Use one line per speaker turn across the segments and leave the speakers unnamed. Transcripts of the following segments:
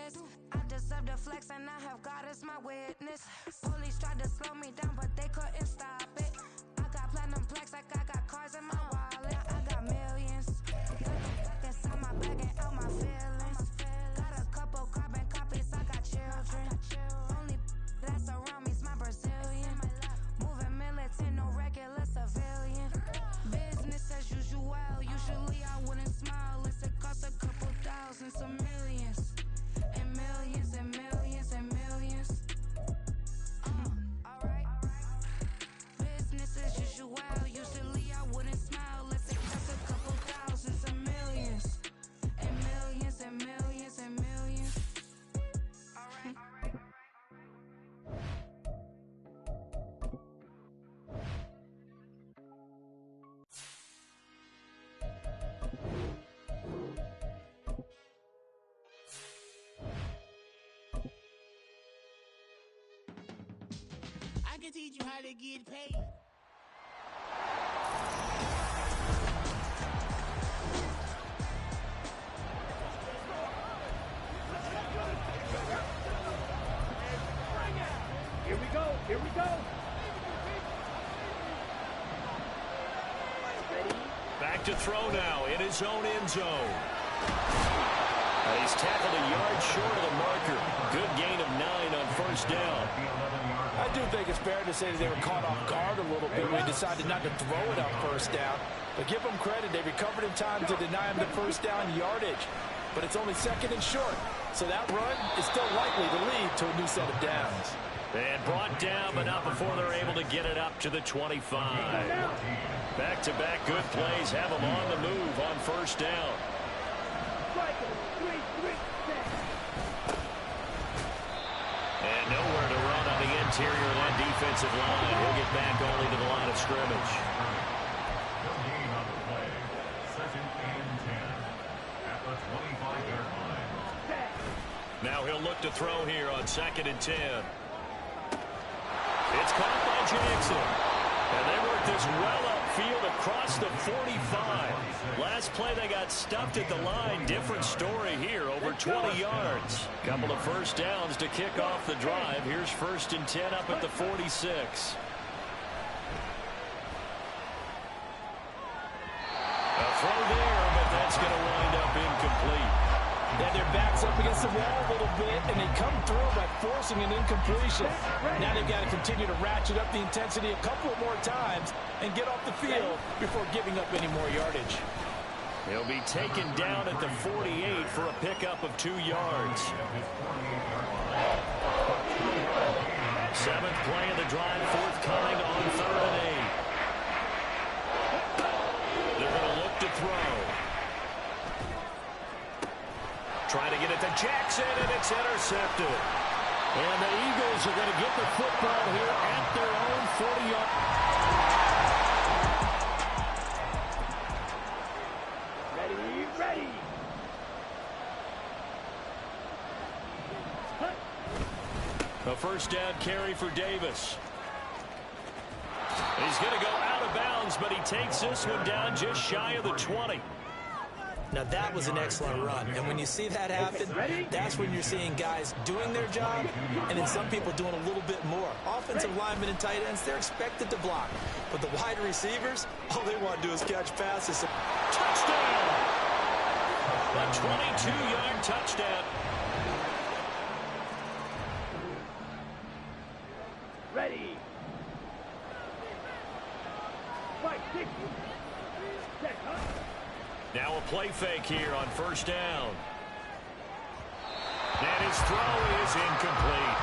business. I deserve the flex and I have God as my witness. Police tried to slow me down, but they couldn't stop it. I got platinum plaques like I got cars in my wallet. I got millions. Inside my bag and out my feelings. Got a couple carbon copies, I got children. Only that's around me's my Brazilian. Moving militant, no regular civilian. Business as usual, usually I wouldn't smile. Unless it costs a couple thousands to millions. And millions and millions and millions. Alright. Business as usual, usually I wouldn't smile. Unless it costs a couple thousands to millions. And millions and millions and millions. Alright.
I can teach you how to get paid.
Here we go, here we go. Ready?
Back to throw now in his own end zone. He's tackled a yard short of the marker. Good gain of 9 on first down.
I do think it's fair to say that they were caught off guard a little bit when they decided not to throw it on first down. But give them credit, they recovered in time to deny him the first down yardage. But it's only second and short, so that run is still likely to lead to a new set of downs.
And brought down, but not before they're able to get it up to the 25. Back-to-back good plays have them on the move on first down. And nowhere to run on the interior of that defensive line. He'll get back only to the line of scrimmage.
Gain on the play. Second and 10 at the 25-yard line.
Now he'll look to throw here on second and 10. It's caught by Jackson. And they work this well upfield across the 45. Last play they got stuffed at the line. Different story here, over 20 yards. Couple of first downs to kick off the drive. Here's first and 10 up at the 46. A throw there, but that's going to wind up incomplete.
Yeah, their back's up against the wall a little bit, and they come through by forcing an incompletion. Now they've got to continue to ratchet up the intensity a couple more times and get off the field before giving up any more yardage.
He'll be taken down at the 48 for a pickup of 2 yards. Seventh play of the drive, forthcoming on third and 8. They're going to look to throw. Trying to get it to Jackson, and it's intercepted. And the Eagles are going to get the football here at their own 40-yard.
Ready.
A first down carry for Davis. He's going to go out of bounds, but he takes this one down just shy of the 20.
Now that was an excellent run, and when you see that happen, that's when you're seeing guys doing their job, and then some people doing a little bit more. Offensive linemen and tight ends, they're expected to block, but the wide receivers, all they want to do is catch passes.
Touchdown! A 22-yard touchdown.
Ready. Fight, six. Set, huh?
Now a play fake here on first down. And his throw is incomplete.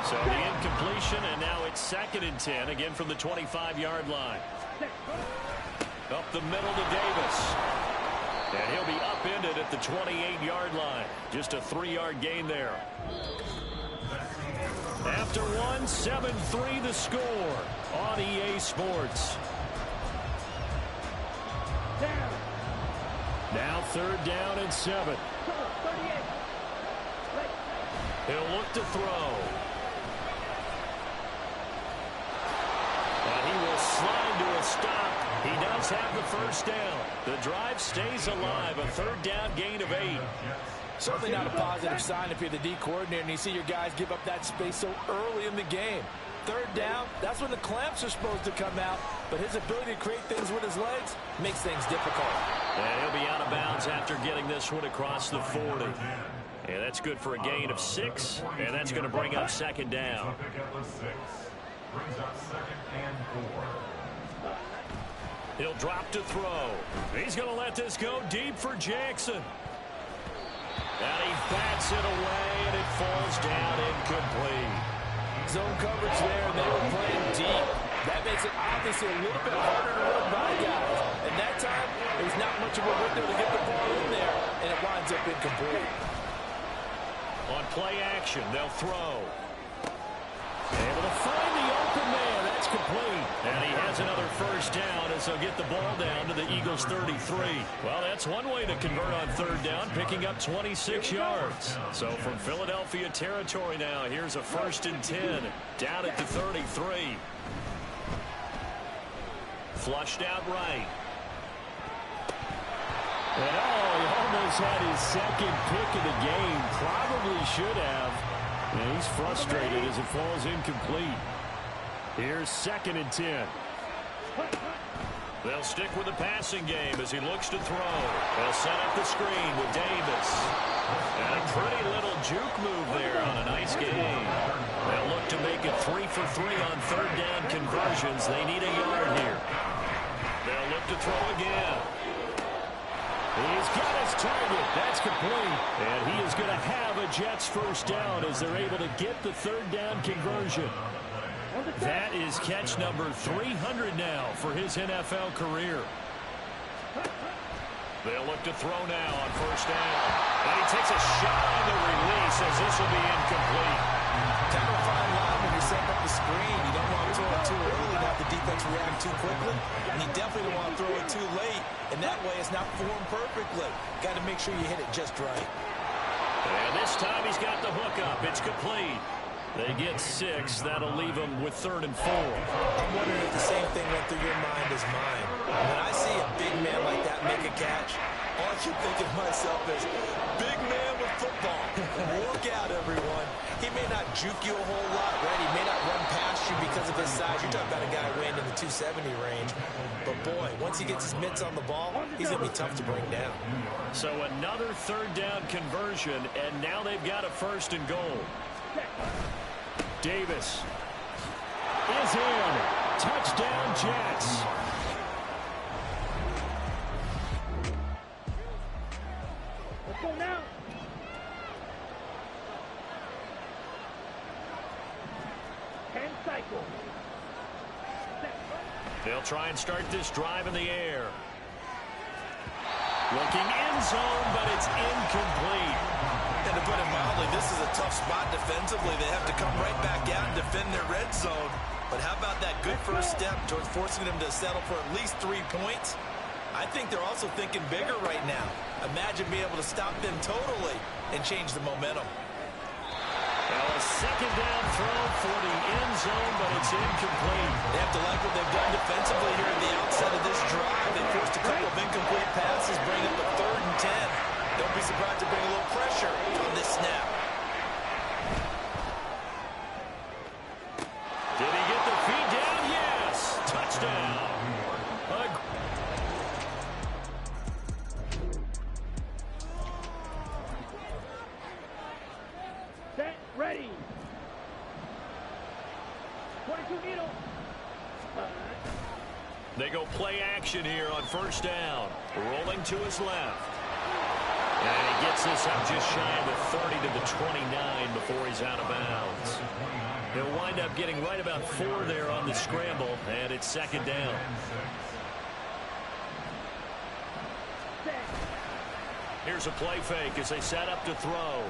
So the incompletion, and now it's second and 10, again from the 25-yard line. Up the middle to Davis. And he'll be upended at the 28-yard line. Just a 3-yard gain there. After one, 7-3 the score on EA Sports. Now third down and 7. He'll look to throw. And he will slide to a stop He does have the first down. The drive stays alive. A third down gain of 8.
Certainly not a positive sign if you're the D coordinator and you see your guys give up that space so early in the game. Third down, that's when the clamps are supposed to come out, but his ability to create things with his legs makes things difficult.
And he'll be out of bounds after getting this one across the 40. And that's good for a gain of 6, and that's going to bring up second down.
Brings up 2nd and 4.
He'll drop to throw. He's going to let this go deep for Jackson. And he bats it away, and it falls down incomplete.
Zone coverage there, and they were playing deep. That makes it obviously a little bit harder to run by guys. And that time, there was not much of a window to get the ball in there, and it winds up incomplete.
On play action, they'll throw. Able to find the open man. That's complete. And he has another first down as they'll get the ball down to the Eagles' 33. Well, that's one way to convert on third down, picking up 26 yards. So from Philadelphia territory now, here's a 1st and 10 down at the 33. Flushed out right. And he almost had his second pick of the game. Probably should have. And he's frustrated as it falls incomplete. Here's 2nd and 10. They'll stick with the passing game as he looks to throw. They'll set up the screen with Davis. And a pretty little juke move there on a nice game. They'll look to make it 3 for 3 on third down conversions. They need a yard here. They'll look to throw again. He's got his target. That's complete. And he is going to have a Jets first down as they're able to get the third down conversion. That is catch number 300 now for his NFL career. They'll look to throw now on first down. And he takes a shot on the release as this will be incomplete.
Kind of a fine line when you're setting up the screen. You don't want to throw it too early and have the defense react too quickly. And you definitely don't want to throw it too late. And that way it's not formed perfectly. Got to make sure you hit it just right.
And this time he's got the hook up. It's complete. They get 6. That'll leave them with 3rd and 4.
I'm wondering if the same thing went through your mind as mine. When I see a big man like that make a catch, all I keep thinking to myself is, big man with football. Work out, everyone. He may not juke you a whole lot, right? He may not run past you because of his size. You're talking about a guy weighing in the 270 range. But, boy, once he gets his mitts on the ball, he's going to be tough to bring down.
So another third down conversion, and now they've got a 1st and goal. Davis is in. Touchdown, Jets.
Let's go now. Cycle.
They'll try and start this drive in the air. Looking end zone, but it's incomplete.
And to put it mildly, this is a tough spot defensively. They have to come right back out and defend their red zone. But how about that good first step towards forcing them to settle for at least 3 points? I think they're also thinking bigger right now. Imagine being able to stop them totally and change the momentum.
Well, a second down throw for the end zone, but it's incomplete.
They have to like what they've done defensively here at the outset of this drive. They forced a couple of incomplete passes, bring up a 3rd and 10. Don't be surprised to bring a little pressure on this snap.
Did he get the feet down? Yes. Touchdown.
Set, ready. 22 needle.
They go play action here on first down. Rolling to his left. And he gets this up just shy of the 30 to the 29 before he's out of bounds. He'll wind up getting right about 4 there on the scramble, and it's second down. Here's a play fake as they set up to throw.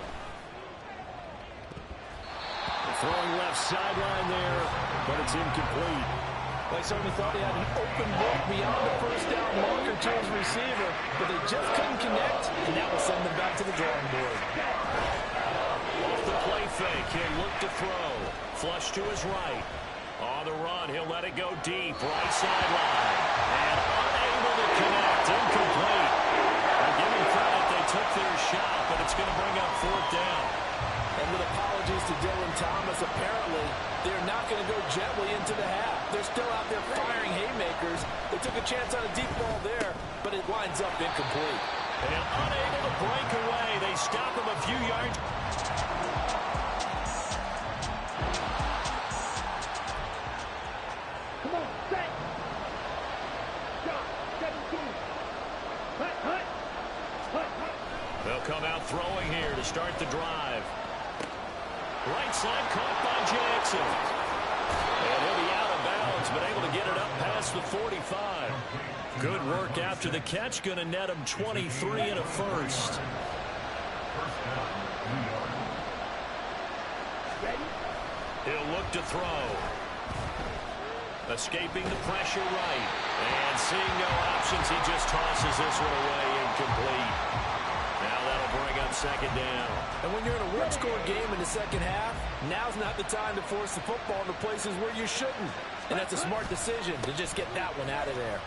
Throwing left sideline there, but it's incomplete.
Well, I certainly thought he had an open look beyond the first down marker to his receiver, but they just couldn't connect, and that will send them back to the drawing board.
Off the play fake, he'll look to throw. Flush to his right. On the run, he'll let it go deep, right sideline. And unable to connect, incomplete. I'll give him credit, they took their shot, but it's going to bring up 4th down.
And with apologies to Dylan Thomas, apparently they're not going to go gently into the half. They're still out there firing haymakers. They took a chance on a deep ball there, but it winds up incomplete.
And unable to break away, they stop him a few yards.
Come on, set. Shot, 17. Hut, hut. Hut, hut.
They'll come out throwing here to start the drive. Right side caught by Jackson. And he'll be out of bounds, but able to get it up past the 45. Good work after the catch. Going to net him 23 and a first. He'll look to throw. Escaping the pressure right. And seeing no options, he just tosses this one away, incomplete. Now that'll bring up 2nd down.
And when you're in a one-score game in the second half, now's not the time to force the football into places where you shouldn't. And that's a smart decision to just get that one out of there.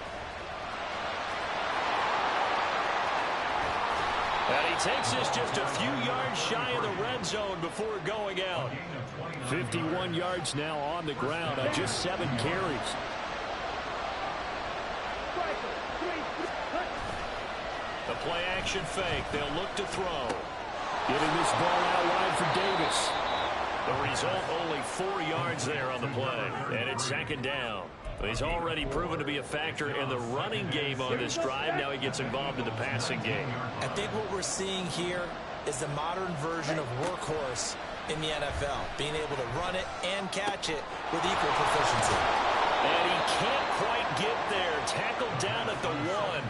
And he takes this just a few yards shy of the red zone before going out. 51 yards now on the ground on just 7 carries. The play-action fake. They'll look to throw.
Getting this ball out wide for Davis.
The result, only 4 yards there on the play. And it's 2nd down. He's already proven to be a factor in the running game on this drive. Now he gets involved in the passing game.
I think what we're seeing here is the modern version of workhorse in the NFL, being able to run it and catch it with equal proficiency.
And he can't quite get there. Tackled down at the 1.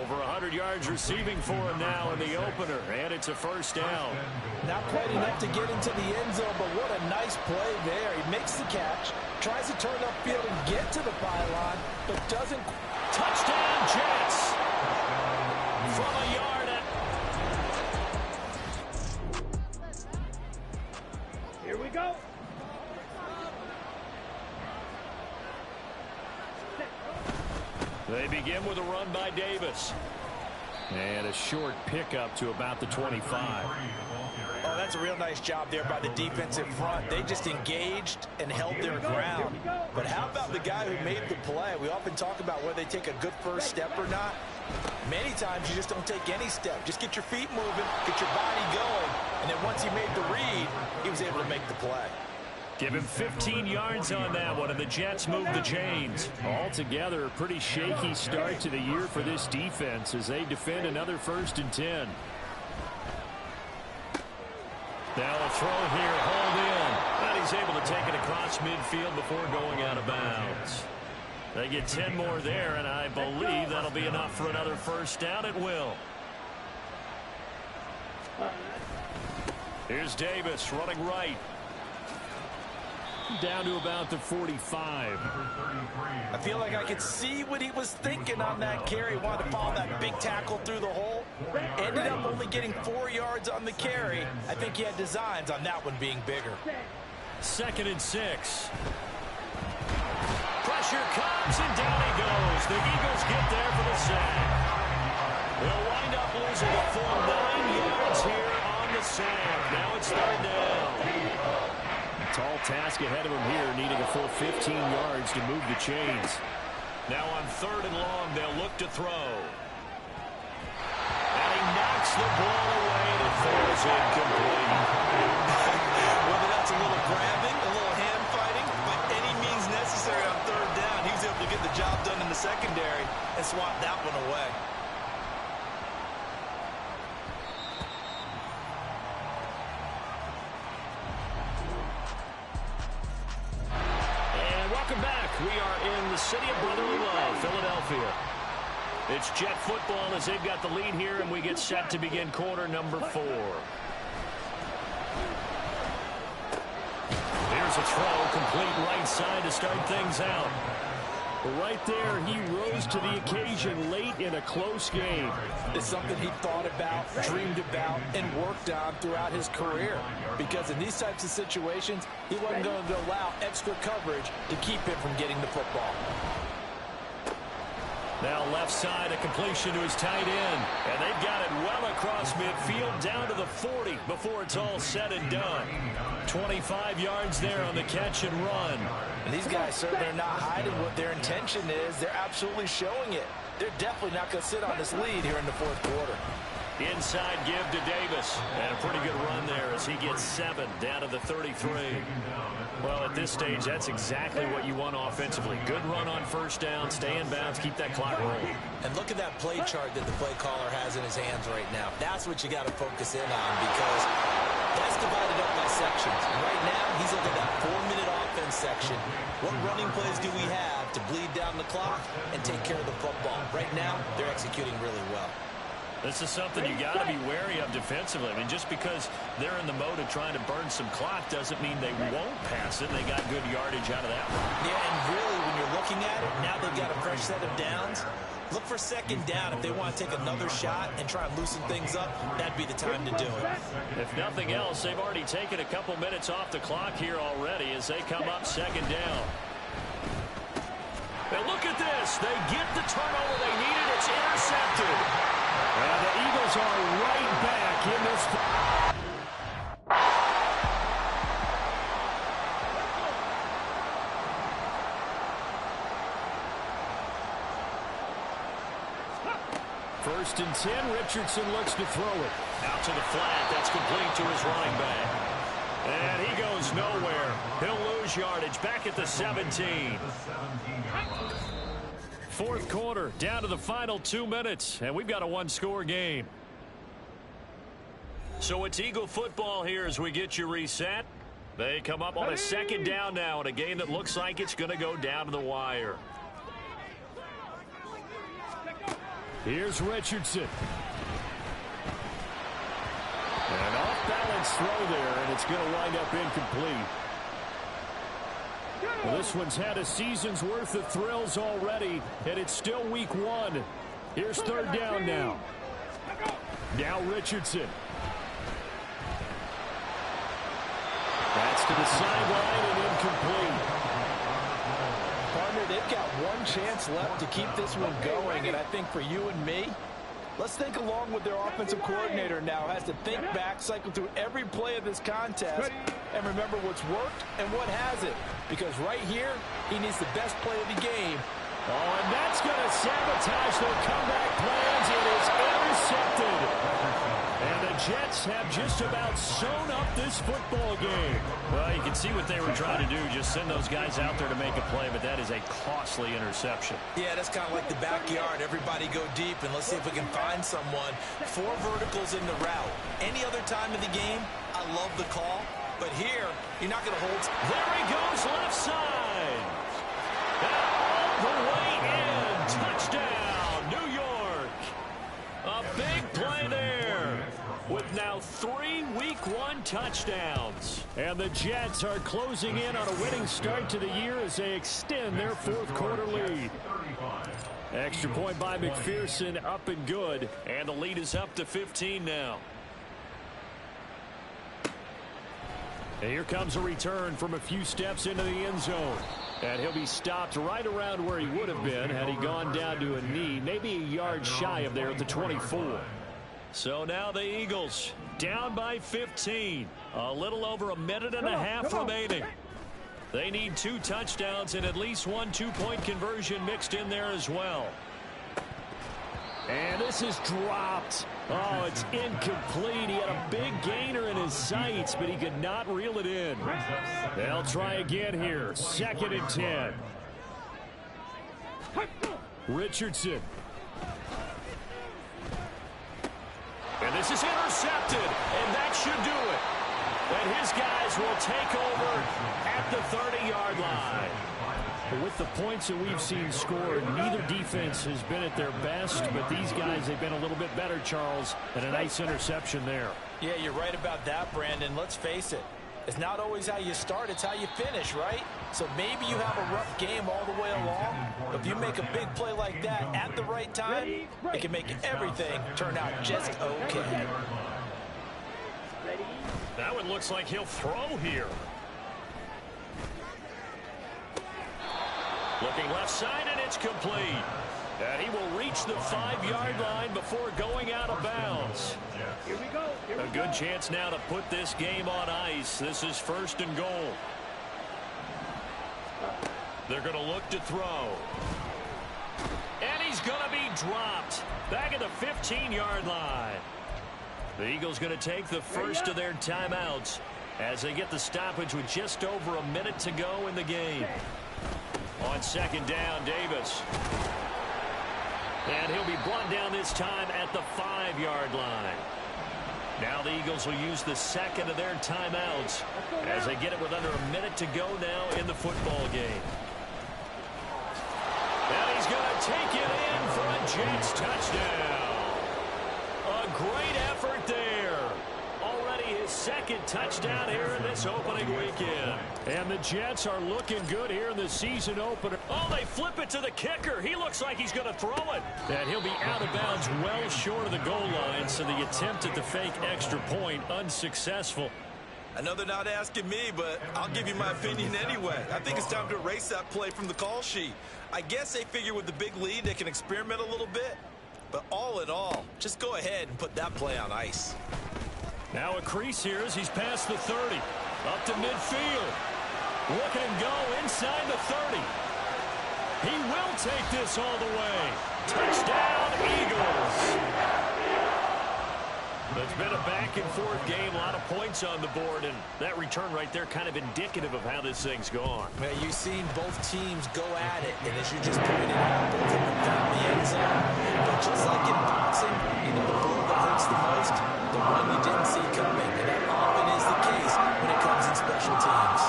Over 100 yards receiving for him now in the opener, and it's a 1st down.
Not quite enough to get into the end zone, but what a nice play there. He makes the catch, tries to turn upfield and get to the pylon, but doesn't.
Touchdown, Jets! From a yard at...
Here we go.
They begin with a run by Davis.
And a short pickup to about the 25.
Oh, that's a real nice job there by the defensive front. They just engaged and held their ground. But how about the guy who made the play? We often talk about whether they take a good first step or not. Many times you just don't take any step. Just get your feet moving, get your body going, and then once he made the read, he was able to make the play.
Give him 15 yards on that one, and the Jets move the chains.
Altogether, a pretty shaky start to the year for this defense as they defend another 1st and 10.
Now a throw here, hold in. And he's able to take it across midfield before going out of bounds. They get 10 more there, and I believe that'll be enough for another 1st down. It will. Here's Davis running right.
Down to about the 45.
I feel like I could see what he was thinking on that carry. He wanted to follow that big tackle through the hole. Ended up only getting 4 yards on the carry. I think he had designs on that one being bigger.
2nd and 6. Pressure comes, and down he goes. The Eagles get there for the sack. They'll wind up losing a full 9 yards here on the sack. Now it's 3rd down.
Tall task ahead of him here, needing a full 15 yards to move the chains.
Now on 3rd and long, they'll look to throw. And he knocks the ball away, and it falls incomplete.
Whether that's a little grabbing, a little hand fighting, by any means necessary on 3rd down, he was able to get the job done in the secondary and swat that one away.
Welcome back. We are in the city of brotherly love, Philadelphia. It's Jet football as they've got the lead here, and we get set to begin quarter number 4. Here's a throw, complete right side to start things out.
Right there, he rose to the occasion late in a close game.
It's something he thought about, dreamed about, and worked on throughout his career. Because in these types of situations, he wasn't going to allow extra coverage to keep him from getting the football.
Now left side, a completion to his tight end. And they've got it well across midfield down to the 40 before it's all said and done. 25 yards there on the catch and run.
And these guys certainly are not hiding what their intention is. They're absolutely showing it. They're definitely not going to sit on this lead here in the fourth quarter.
Inside give to Davis. And a pretty good run there as he gets 7 down to the 33. Well, at this stage, that's exactly what you want offensively. Good run on first down, stay in bounds, keep that clock rolling.
And look at that play chart that the play caller has in his hands right now. That's what you got to focus in on because that's divided up by sections. And right now, he's looking at that 4-minute offense section. What running plays do we have to bleed down the clock and take care of the football? Right now, they're executing really well.
This is something you got to be wary of defensively. I mean, just because they're in the mode of trying to burn some clock doesn't mean they won't pass it. They got good yardage out of that one.
Yeah, and really, when you're looking at it, now they've got a fresh set of downs. Look for second down. If they want to take another shot and try and loosen things up, that'd be the time to do it.
If nothing else, they've already taken a couple minutes off the clock here already as they come up second down. And look at this. They get the turnover they needed. It's intercepted.
And the Eagles are right back in this. First and 10, Richardson looks to throw it.
Out to the flat. That's complete to his running back. And he goes nowhere. He'll lose yardage back at the 17. Fourth quarter, down to the final 2 minutes, and we've got a one-score game. So it's Eagle football here as we get you reset. They come up on a second down now in a game that looks like it's going to go down to the wire.
Here's Richardson. An off-balance throw there, and it's going to wind up incomplete. Well, this one's had a season's worth of thrills already, and it's still week 1. Here's third down now. Now Richardson. That's to the sideline and incomplete.
Partner, they've got one chance left to keep this one going, and I think for you and me, let's think along with their offensive coordinator now. Has to think back, cycle through every play of this contest, and remember what's worked and what hasn't. Because right here, he needs the best play of the game.
Oh, and that's going to sabotage their comeback plans. It is intercepted. And the Jets have just about sewn up this football game.
Well, you can see what they were trying to do. Just send those guys out there to make a play, but that is a costly interception.
Yeah, that's kind of like the backyard. Everybody go deep, and let's see if we can find someone. 4 verticals in the route. Any other time of the game, I love the call. But here, you're not going to hold.
There he goes, left side. All the way in. Touchdown, New York. A big play there with now 3 week 1 touchdowns.
And the Jets are closing in on a winning start to the year as they extend their fourth quarter lead. Extra point by McPherson, up and good.
And the lead is up to 15 now.
And here comes a return from a few steps into the end zone. And he'll be stopped right around where he would have been had he gone down to a knee, maybe a yard shy of there at the 24.
So now the Eagles down by 15. A little over a minute and a half remaining. They need 2 touchdowns and at least 1 2-point conversion mixed in there as well.
And this is dropped. Oh, it's incomplete. He had a big gainer in his sights, but he could not reel it in. They'll try again here. 2nd and 10. Richardson.
And this is intercepted, and that should do it. And his guys will take over at the 30-yard line.
With the points that we've seen scored, neither defense has been at their best, but these guys, they've been a little bit better, Charles, and a nice interception there.
Yeah, you're right about that, Brandon. Let's face it. It's not always how you start, it's how you finish, right? So maybe you have a rough game all the way along, but if you make a big play like that at the right time, it can make everything turn out just okay.
That one looks like he'll throw here. Looking left side, and it's complete. And he will reach the 5-yard line before going out of bounds.
Here we go.
A good chance now to put this game on ice. This is 1st and goal. They're going to look to throw. And he's going to be dropped back at the 15-yard line. The Eagles going to take the first of their timeouts as they get the stoppage with just over a minute to go in the game. On 2nd down, Davis. And he'll be brought down this time at the 5-yard line. Now the Eagles will use the 2nd of their timeouts as they get it with under a minute to go now in the football game. And he's going to take it in for a Jets touchdown. A great effort there. Already his 2nd touchdown here in this opening weekend. And the Jets are looking good here in the season opener.
Oh, they flip it to the kicker. He looks like he's going to throw it.
And he'll be out of bounds well short of the goal line, so the attempt at the fake extra point unsuccessful.
I know they're not asking me, but I'll give you my opinion anyway. I think it's time to erase that play from the call sheet. I guess they figure with the big lead they can experiment a little bit. But all in all, just go ahead and put that play on ice.
Now a crease here as he's past the 30. Up to midfield. Look and go inside the 30. He will take this all the way. Touchdown, Eagles. It's been a back-and-forth game, a lot of points on the board, and that return right there kind of indicative of how this thing's gone.
Man, you've seen both teams go at it, and as you just pointed out, both of them found the end zone. But just like in boxing, you know, the bull that hurts the most, the one you didn't see coming, and that often is the case when it comes in special teams.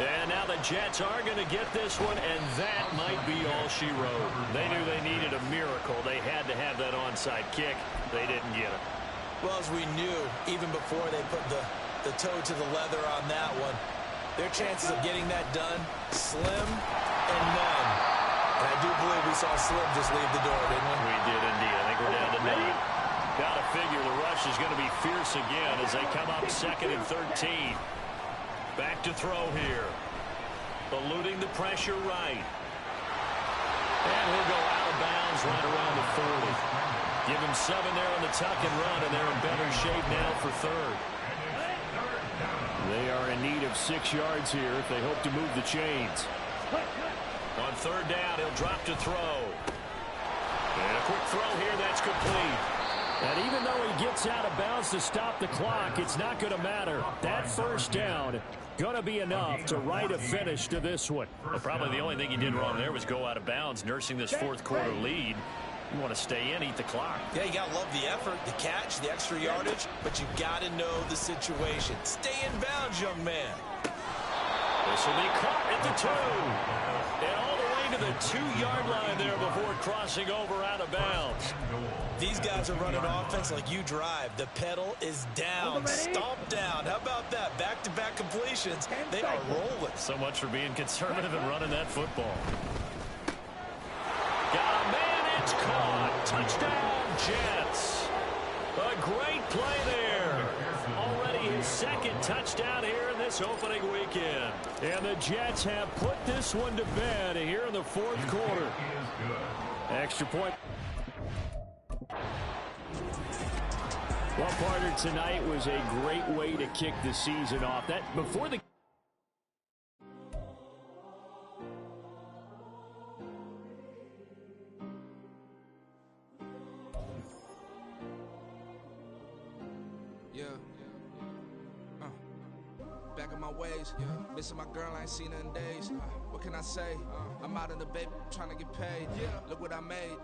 And now the Jets are going to get this one, and that might be all she wrote. They knew they needed a miracle. They had to have that onside kick. They didn't get it.
Well, as we knew, even before they put the toe to the leather on that one, their chances of getting that done, slim and none. And I do believe we saw Slim just leave the door, didn't we?
We did indeed. I think we're down to none. Got to figure the rush is going to be fierce again as they come up 2nd and 13. Back to throw here. Eluding the pressure right. And he'll go out of bounds right around the 40. Give him 7 there on the tuck and run, and they're in better shape now for 3rd. They are in need of 6 yards here if they hope to move the chains. On 3rd down, he'll drop to throw. And a quick throw here, that's complete. And even though he gets out of bounds to stop the clock, it's not going to matter. That 1st down going to be enough to write a finish to this one.
Well, probably the only thing he did wrong there was go out of bounds, nursing this 4th quarter lead. You want to stay in, eat the clock.
Yeah, you got to love the effort, the catch, the extra yardage, but you got to know the situation. Stay in bounds, young man.
This will be caught at the 2. And all the way to the 2-yard line there before crossing over out of bounds.
These guys are running offense like you drive. The pedal is down, stomp down. How about that? Back-to-back completions. They are rolling.
So much for being conservative and running that football. Got a man, it's caught. Touchdown, Jets. A great play there. Already his 2nd touchdown here in this opening weekend.
And the Jets have put this one to bed here in the 4th quarter. Extra point. Well, partner, tonight was a great way to kick the season off. That before the
back in my ways, missing my girl, I ain't seen her in days. What can I say? I'm out in the baby trying to get paid. Look what I made.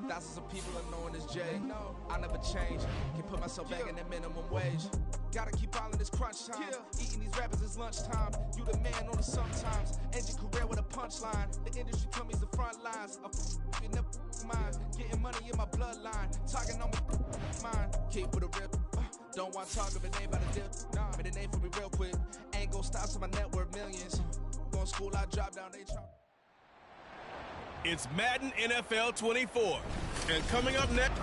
Thousands of people are knowing this Jay. I never change. Can put myself back in that minimum wage. Gotta keep all in this crunch time. Eating these rappers is lunchtime. You the man on the sometimes. End your career with a punchline. The industry told me the front lines. You never mine. Getting money in my bloodline. Talking on my mind. Keep with a rip. Don't want to talk, but name about a deal. Nah, made a name for me real quick. Ain't gon' stop, so my net worth millions. Going to school, I drop down, they try.
It's Madden NFL 24. And coming up next.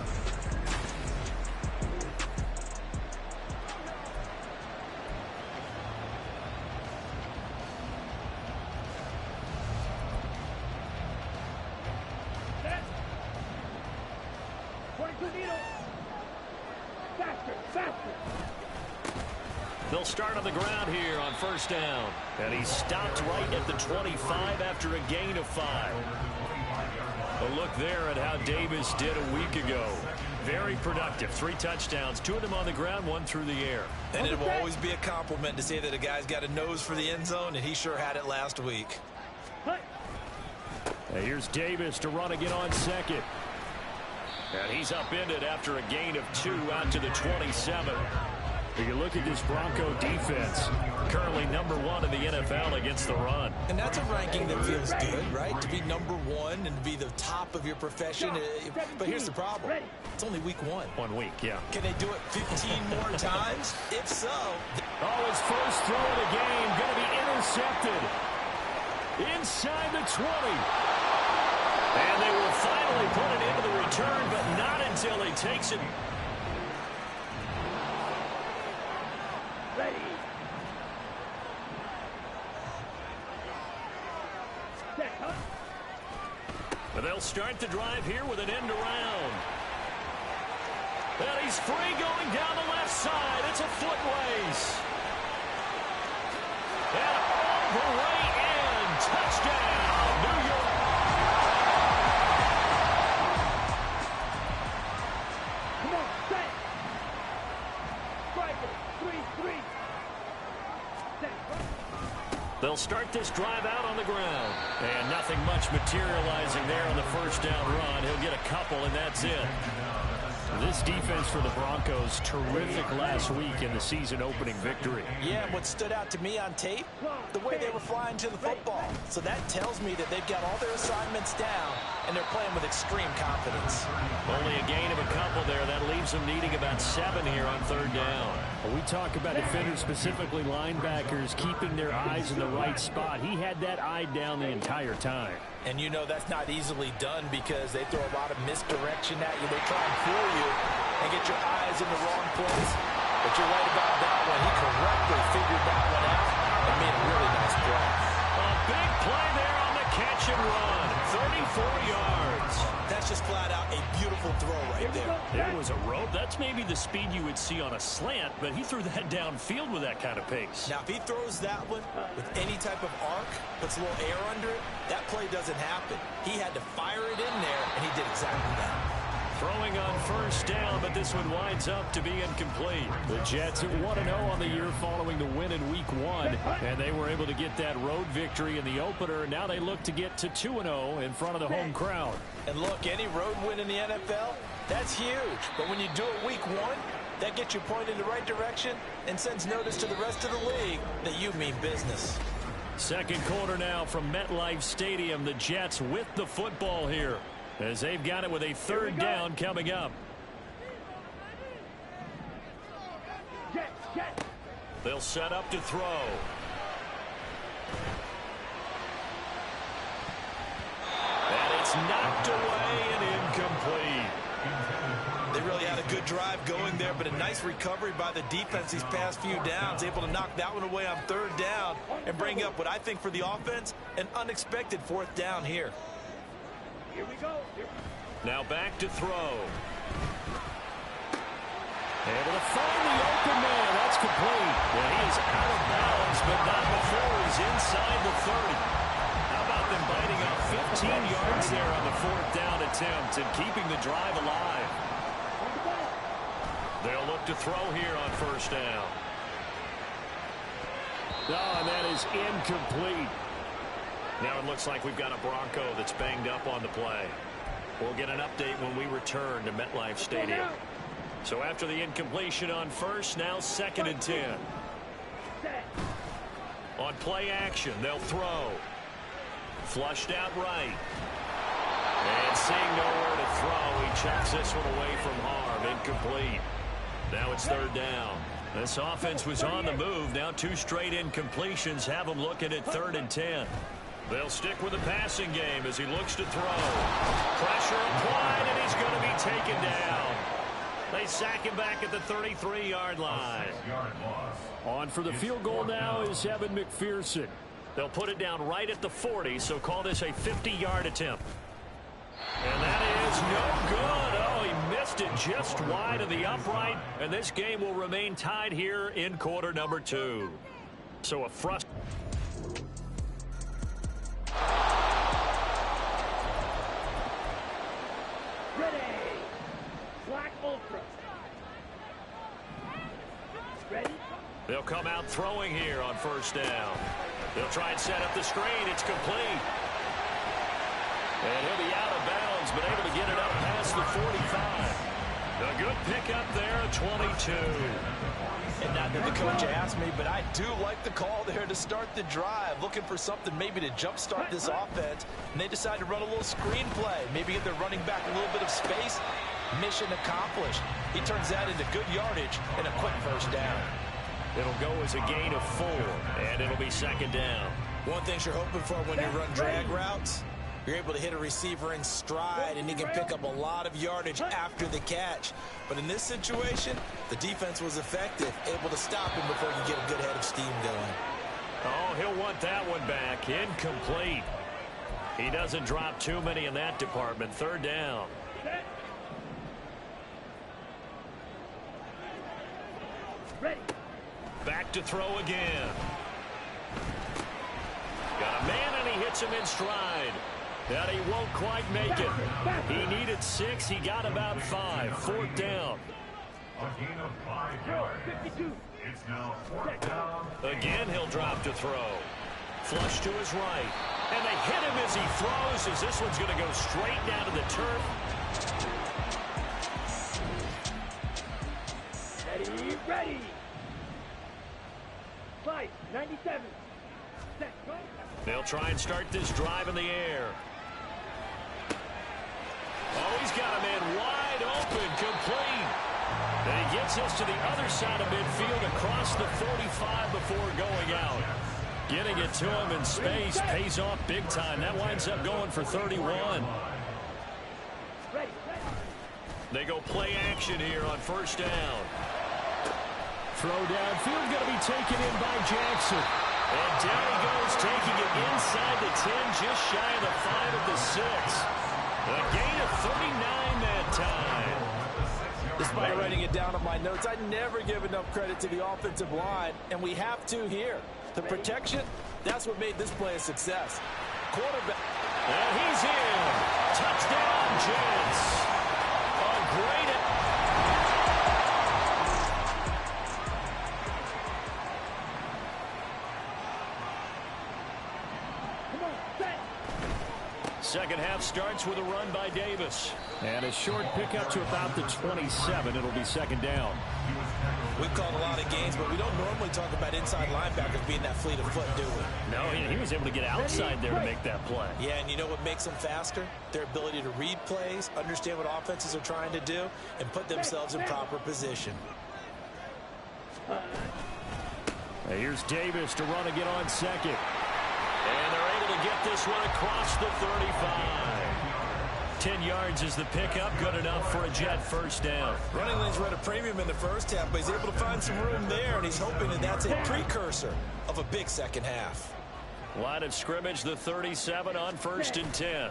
They'll start on the ground here on first down. And he stopped right at the 25 after a gain of 5. A look there at how Davis did a week ago. Very productive. 3 touchdowns, 2 of them on the ground, 1 through the air.
And it will always be a compliment to say that a guy's got a nose for the end zone, and he sure had it last week.
And here's Davis to run again on second. And he's upended after a gain of 2 out to the 27. If you look at this Bronco defense, currently number 1 in the NFL against the run.
And that's a ranking that feels good, right? To be number 1 and to be the top of your profession. But here's the problem. It's only week 1.
1 week, yeah.
Can they do it 15 more times? If so.
Oh, his first throw of the game going to be intercepted. Inside the 20. And they will finally put it into the return, but not until he takes it.
Ready. Set, huh?
But they'll start the drive here with an end around. And he's free going down the left side. It's a foot race. And all the way in. Touchdown, New York.
Come on, set. Striker, 3-3. Set.
They'll start this drive out on the ground. And nothing much materializing there on the first down run. He'll get a couple, and that's it. This defense for the Broncos, terrific last week in the season-opening victory.
Yeah, what stood out to me on tape, the way they were flying to the football. So that tells me that they've got all their assignments down, and they're playing with extreme confidence.
Only a gain of a couple there. That leaves them needing about 7 here on third down. When we talk about defenders, specifically linebackers, keeping their eyes in the right spot. He had that eye down the entire time.
And you know that's not easily done because they throw a lot of misdirection at you. They try and fool you and get your eyes in the wrong place. But you're right about that one. He correctly figured that one out and made a really nice play.
A big play there on the catch and run. 34 yards.
That's just flat out a beautiful throw right there.
It was a rope. That's maybe the speed you would see on a slant, but he threw that downfield with that kind of pace.
Now, if he throws that one with any type of arc, puts a little air under it, that play doesn't happen. He had to fire it in there, and he did exactly that.
Throwing on first down, but this one winds up to be incomplete. The Jets at 1-0 on the year following the win in week 1, and they were able to get that road victory in the opener. Now they look to get to 2-0 in front of the home crowd.
And look, any road win in the NFL, that's huge. But when you do it week 1, that gets you pointed in the right direction and sends notice to the rest of the league that you mean business.
Second quarter now from MetLife Stadium. The Jets with the football here, as they've got it with a third down coming up. They'll set up to throw. And it's knocked away and incomplete.
They really had a good drive going there, but a nice recovery by the defense these past few downs, able to knock that one away on third down and bring up what I think for the offense, an unexpected fourth down here.
Here we go.
Now back to throw. Able to find the open man. That's complete. And he is out of bounds, but not before he's inside the 30. How about them biting off 15 yards there on the fourth down attempt and keeping the drive alive? They'll look to throw here on first down. Oh, and that is incomplete. Now it looks like we've got a Bronco that's banged up on the play. We'll get an update when we return to MetLife Stadium. So after the incompletion on first, now 2nd and 10. On play action, they'll throw. Flushed out right. And seeing nowhere to throw, he chucks this one away from harm. Incomplete.
Now it's third down. This offense was on the move. Now 2 straight incompletions have them looking at 3rd and 10. They'll stick with the passing game as he looks to throw. Pressure applied, and he's going to be taken down. They sack him back at the 33-yard line.
On for the field goal now is Evan McPherson.
They'll put it down right at the 40, so call this a 50-yard attempt. And that is no good. Oh, he missed it just wide of the upright. And this game will remain tied here in quarter number 2. So a
Ready. Black Ultra. Ready.
They'll come out throwing here on first down. They'll try and set up the screen. It's complete. And he'll be out of bounds, but able to get it up past the 45. A good pickup there at 22.
And not that the coach asked me, but I do like the call there to start the drive. Looking for something maybe to jumpstart this offense. And they decide to run a little screen play. Maybe get their running back a little bit of space. Mission accomplished. He turns that into good yardage and a quick first down.
It'll go as a gain of 4, and it'll be second down.
One thing you're hoping for when you run drag routes, you're able to hit a receiver in stride, and he can pick up a lot of yardage after the catch. But in this situation, the defense was effective, able to stop him before you get a good head of steam going.
Oh, he'll want that one back. Incomplete. He doesn't drop too many in that department. Third down.
Ready.
Back to throw again. Got a man, and he hits him in stride. That he won't quite make it. He needed 6. He got about 5. 4th down.
A gain of 5 yards.
52.
It's now 4th down.
Again, he'll drop to throw. Flush to his right. And they hit him as he throws, as this one's going to go straight down to the turf.
Ready, ready. Fight, 97. Set, go.
They'll try and start this drive in the air. Oh, he's got a man wide open, complete. And he gets us to the other side of midfield across the 45 before going out. Getting it to him in space pays off big time. That winds up going for 31. They go play action here on first down.
Throw downfield going to be taken in by Jackson.
And down he goes, taking it inside the 10, just shy of the 5 at the 6. A gain of 39 that time.
Despite writing it down on my notes, I never give enough credit to the offensive line, and we have to here. The protection, that's what made this play a success. Quarterback.
And he's in. Touchdown, Jets. A great. Second half starts with a run by Davis.
And a short pickup to about the 27. It'll be second down.
We've called a lot of games, but we don't normally talk about inside linebackers being that fleet of foot, do we?
No, he was able to get outside there to make that play.
Yeah, and you know what makes them faster? Their ability to read plays, understand what offenses are trying to do, and put themselves in proper position.
Here's Davis to run again on second.
And they're able to get this one across the 35. 10 yards is the pickup, good enough for a Jet first down.
Running lanes were at a premium in the first half, but he's able to find some room there, and he's hoping that that's a precursor of a big second half.
Line of scrimmage, the 37 on 1st and 10.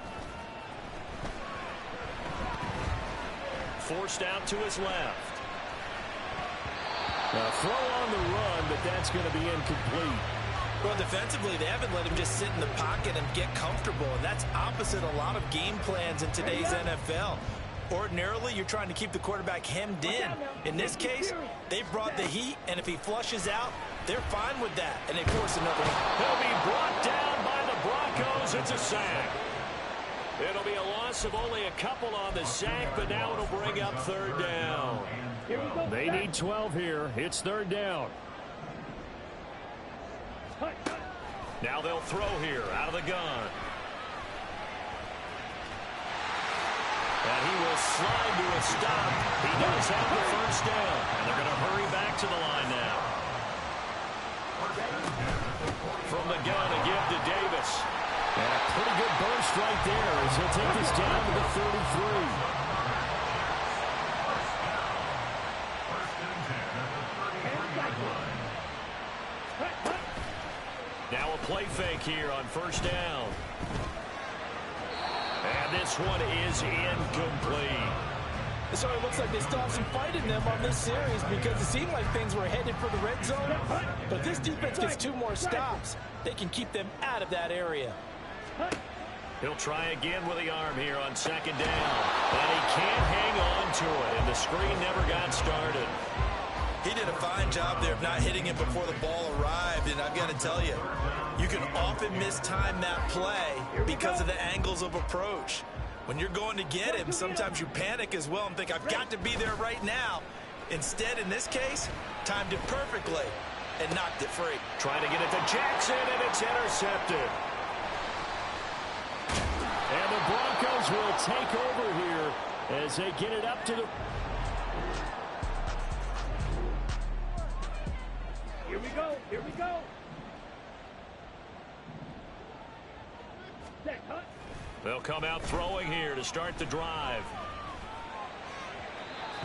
Forced out to his left.
Now throw on the run, but that's going to be incomplete.
Well, defensively, they haven't let him just sit in the pocket and get comfortable, and that's opposite a lot of game plans in today's NFL. Ordinarily, you're trying to keep the quarterback hemmed in. In this case, they've brought the heat, and if he flushes out, they're fine with that, and they force another.
He'll be brought down by the Broncos. It's a sack. It'll be a loss of only a couple on the sack, but now it'll bring up third down.
They need 12 here. It's third down.
Now they'll throw here out of the gun. And he will slide to a stop. He does have the first down, and they're going to hurry back to the line now. From the gun, a give to Davis.
And a pretty good burst right there as he'll take this down to the 33.
Now a play fake here on first down. And this one is incomplete.
So it looks like they still have some fight in them on this series because it seemed like things were headed for the red zone. But if this defense gets 2 more stops, they can keep them out of that area.
He'll try again with the arm here on second down. And he can't hang on to it, and the screen never got started.
He did a fine job there of not hitting it before the ball arrived, and I've got to tell you, you can often mistime that play because of the angles of approach. When you're going to get him, sometimes you panic as well and think, I've got to be there right now. Instead, in this case, timed it perfectly and knocked it free.
Trying to get it to Jackson, and it's intercepted.
And the Broncos will take over here as they get it up to the...
Here we go. Here we go. Set, cut.
They'll come out throwing here to start the drive.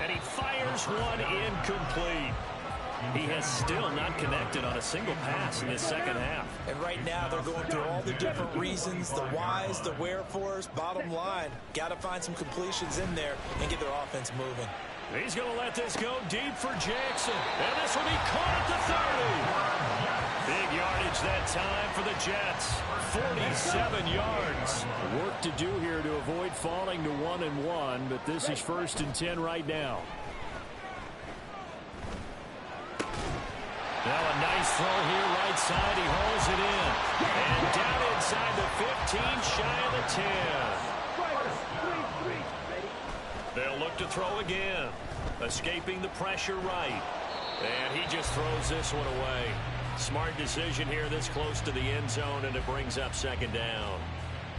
And he fires one incomplete. He has still not connected on a single pass in this second half.
And right now they're going through all the different reasons, the whys, the wherefores. Bottom line, got to find some completions in there and get their offense moving.
He's going to let this go deep for Jackson. And this will be caught at the 30. Big yardage that time for the Jets. 47 yards.
Work to do here to avoid falling to 1-1, but this is 1st and 10 right now.
Now a nice throw here right side. He holds it in. And down inside the 15, shy of the 10. They'll look to throw again. Escaping the pressure right. And he just throws this one away. Smart decision here this close to the end zone, and it brings up second down.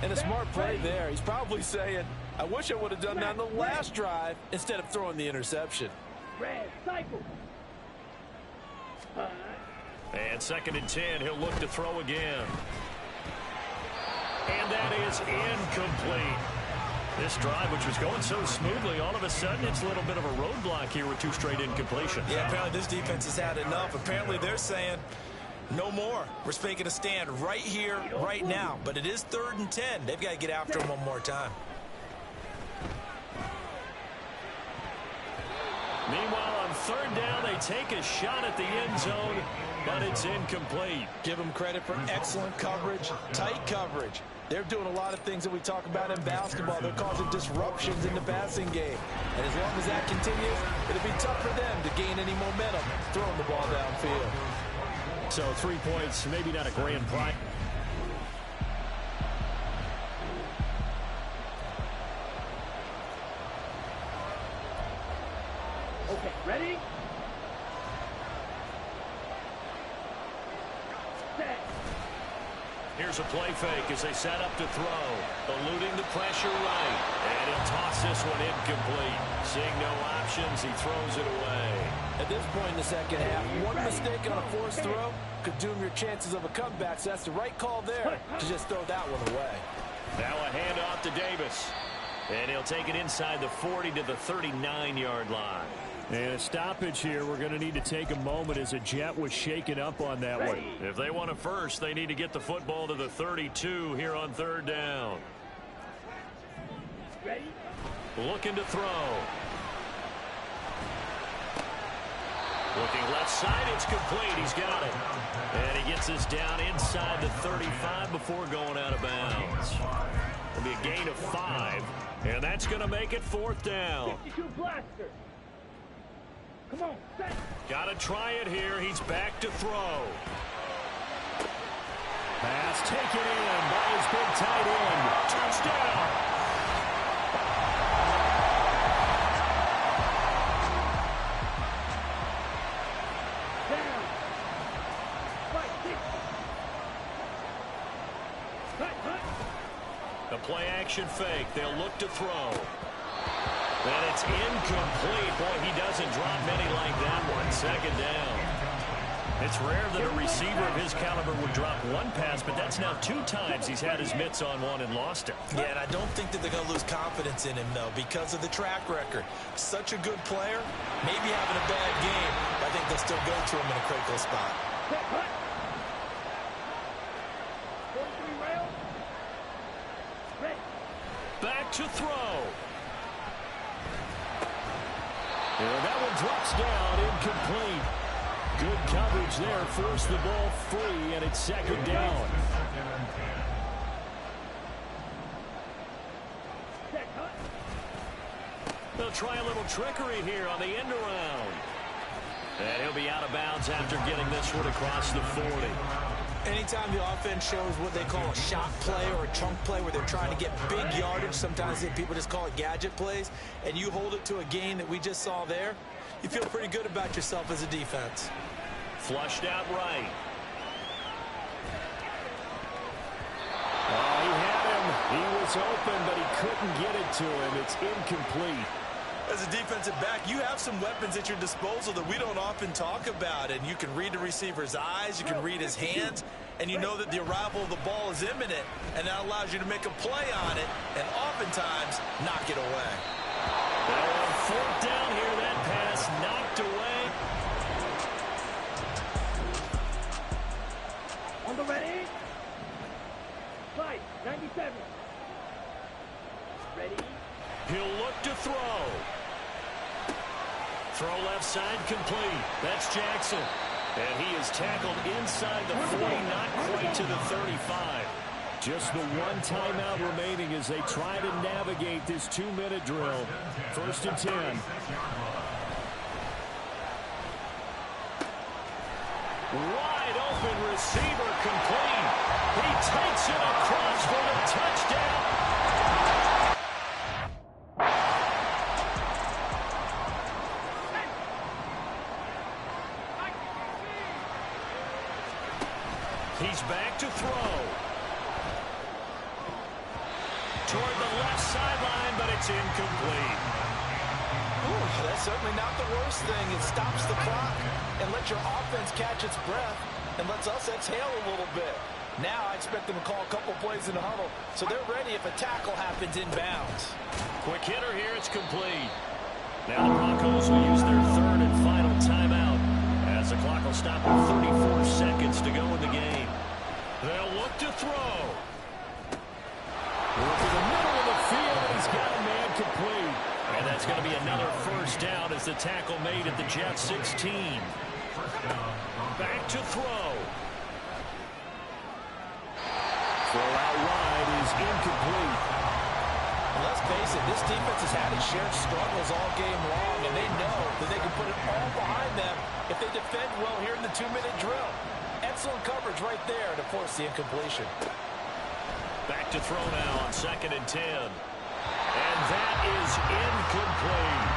And a smart play there. He's probably saying, I wish I would have done that on the last drive instead of throwing the interception.
Red cycle.
And 2nd and 10, he'll look to throw again. And that is incomplete. This drive, which was going so smoothly, all of a sudden it's a little bit of a roadblock here with 2 straight incompletions.
Yeah, apparently this defense has had enough. Apparently they're saying, no more. We're making a stand right here, right now. But it is 3rd and 10. They've got to get after him one more time.
Meanwhile, on 3rd down, they take a shot at the end zone, but it's incomplete.
Give them credit for excellent coverage, tight coverage. They're doing a lot of things that we talk about in basketball. They're causing disruptions in the passing game. And as long as that continues, it'll be tough for them to gain any momentum throwing the ball downfield.
So 3 points, maybe not a grand prize.
Okay, ready? Set.
Here's a play fake as they set up to throw. Eluding the pressure right. And he'll toss this one incomplete. Seeing no options, he throws it away.
At this point in the second half, one mistake on a forced throw could doom your chances of a comeback. So that's the right call there to just throw that one away.
Now a handoff to Davis. And he'll take it inside the 40 to the 39-yard line.
And a stoppage here. We're going to need to take a moment as a Jet was shaken up on that one.
If they want a first, they need to get the football to the 32 here on 3rd down.
Ready?
Looking to throw. Looking left side, it's complete. He's got it. And he gets this down inside the 35 before going out of bounds. It'll be a gain of 5. And that's going to make it 4th down.
52 blaster. Come on, set.
Got to try it here. He's back to throw.
Pass taken in by his big tight end.
Touchdown.
Down. Fight, kick. Cut, cut.
The play action fake. They'll look to throw. And it's incomplete. Boy, he doesn't drop many like that one. Second down. It's rare that a receiver of his caliber would drop one pass, but that's now 2 times he's had his mitts on one and lost it.
Yeah, and I don't think that they're going to lose confidence in him, though, because of the track record. Such a good player, maybe having a bad game, but I think they'll still go to him in a critical spot.
Back to throw. And that one drops down, incomplete. Good coverage there, forced the ball free, and it's second down. They'll try a little trickery here on the end around. And he'll be out of bounds after getting this one across the 40.
Anytime the offense shows what they call a shot play or a chunk play where they're trying to get big yardage, sometimes people just call it gadget plays, and you hold it to a gain that we just saw there, you feel pretty good about yourself as a defense.
Flushed out right. Oh, he had him. He was open, but he couldn't get it to him. It's incomplete.
As a defensive back, you have some weapons at your disposal that we don't often talk about, and you can read the receiver's eyes, you can read his hands, and you know that the arrival of the ball is imminent, and that allows you to make a play on it, and oftentimes knock it away.
Fourth down here, that pass knocked away.
On the ready. Slide, 97. Ready.
He'll look to throw. Throw left side complete. That's Jackson. And he is tackled inside the 40, not quite to the 35. Just the one timeout remaining as they try to navigate this 2-minute drill. First and 10. Wide open receiver complete. He takes it across for the touchdown. He's back to throw. Toward the left sideline, but it's incomplete.
Ooh, that's certainly not the worst thing. It stops the clock and lets your offense catch its breath and lets us exhale a little bit. Now I expect them to call a couple plays in the huddle, so they're ready if a tackle happens inbounds.
Quick hitter here, it's complete. Now the Broncos will use their third and final timeout as the clock will stop with 34 seconds to go in the game. They'll look to throw. Look to the middle of the field, and he's got a man complete. And that's going to be another first down as the tackle made at the Jets 16. Back to throw. Throw out wide is incomplete.
Well, let's face it, this defense has had its share of struggles all game long, and they know that they can put it all behind them if they defend well here in the 2-minute drill. Excellent coverage right there to force the incompletion.
Back to throw now on 2nd and 10. And that is incomplete.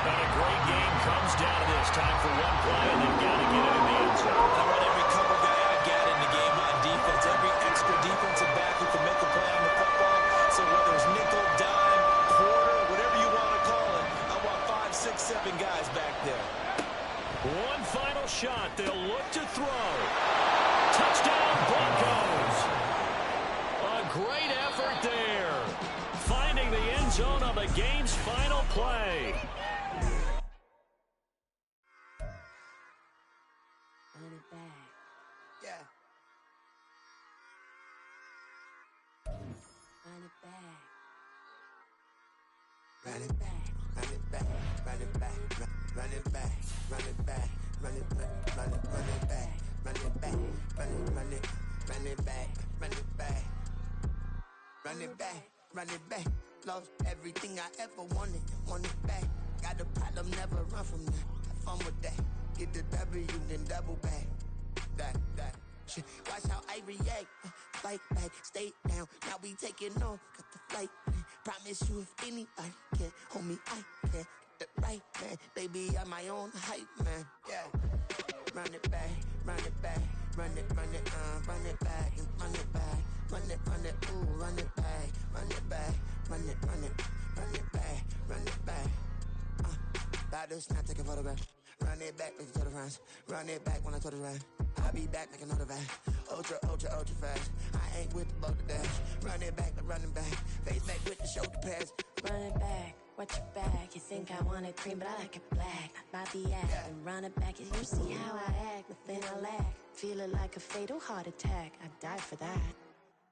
But a great game comes down to this. Time for one play, and they've got to get it in the end zone.
I want every cover guy I got in the game on defense, every extra defensive back who can make a play on the football. So whether it's nickel, dime, quarter, whatever you want to call it, I want 5, 6, 7 guys back there.
One final shot. They'll look to throw. Touchdown, Broncos. A great effort there. Finding the end zone on the game's final play.
Run it back. Yeah. Run it back. Run it back. Run it back. Run it back. Run it back. Run it back. Run it back. Run it back. Run it back. Run it back. Run it back. Run it back. Run it back. Lost everything I ever wanted. Want it back. Got a problem, never run from that. Have fun with that. Get the W, then double back. That shit. Watch how I react. Fight back, stay down. Now we taking off. Got the flight. Promise you if anybody can hold me, I can. Get the right man. Baby, I'm my own hype man. Yeah. Run it back. Run it back. Run it back, and run it back. Run it, ooh, run it back. Run it back, run it back. Run it back, this, now take a photograph. Run it back, make it to the front. Run it back when I touch the right. I'll be back, make another back. Ultra, ultra, ultra fast. I ain't with the boat to dash. Run it back, running back. Face back with the shoulder pads.
Run it back, watch your back. You think I want it cream, but I like it black. Not by the act, and run it back. You see how I act, nothing I lack. Feel it like a fatal heart attack. I'd die for that.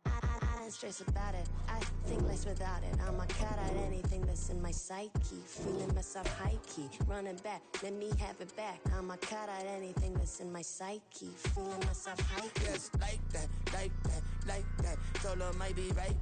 I don't stress about it. I think less without it. I'ma cut out anything that's in my psyche. Feeling myself high key. Running back, let me have it back. I'ma cut out anything that's in my psyche. Feeling myself high key.
Yes, like that, like that, like that. Solo might be right.